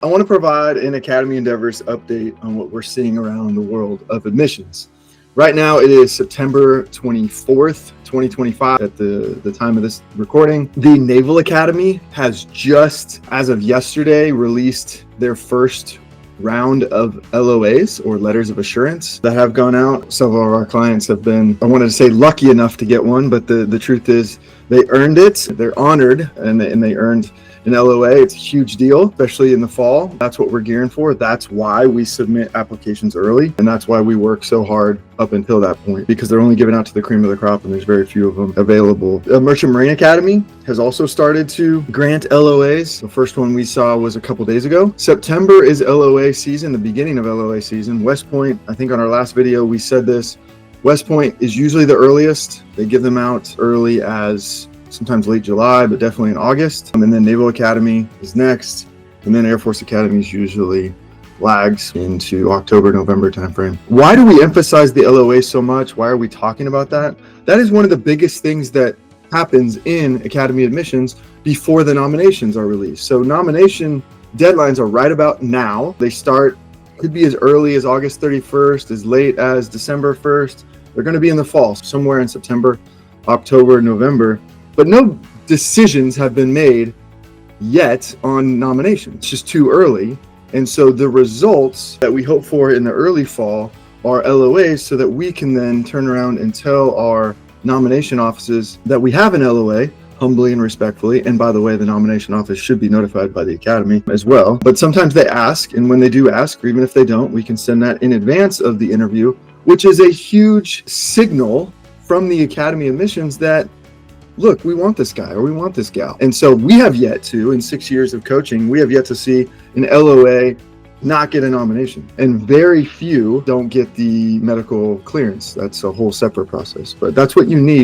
I want to provide an Academy Endeavors update on what we're seeing around the world of admissions. Right now, it is September 24th, 2025 at the time of this recording. The Naval Academy has just, as of yesterday, released their first round of LOAs, or letters of assurance, that have gone out. Several of our clients have been, I wanted to say lucky enough to get one, but the truth is they earned it. They're honored, and they earned an LOA. It's a huge deal, especially in the fall. That's what we're gearing for. That's why we submit applications early, and that's why we work so hard up until that point, because they're only given out to the cream of the crop and there's very few of them available. The Merchant Marine Academy has also started to grant LOAs. The first one we saw was a couple days ago. September is LOA season, the beginning of LOA season. West Point, I think on our last video we said this, West Point is usually the earliest. They give them out early as sometimes late July, but definitely in August. And then Naval Academy is next. And then Air Force Academy is usually lags into October, November timeframe. Why do we emphasize the LOA so much? Why are we talking about that? That is one of the biggest things that happens in Academy admissions before the nominations are released. So nomination deadlines are right about now. They start, could be as early as August 31st, as late as December 1st. They're going to be in the fall, somewhere in September, October, November. But no decisions have been made yet on nominations. It's just too early. And so the results that we hope for in the early fall are LOAs, so that we can then turn around and tell our nomination offices that we have an LOA, humbly and respectfully. And by the way, the nomination office should be notified by the Academy as well. But sometimes they ask, and when they do ask, or even if they don't, we can send that in advance of the interview, which is a huge signal from the Academy admissions that, look, we want this guy or we want this gal. And so we have yet to, in 6 years of coaching, we have yet to see an LOA not get a nomination. And very few don't get the medical clearance. That's a whole separate process, but that's what you need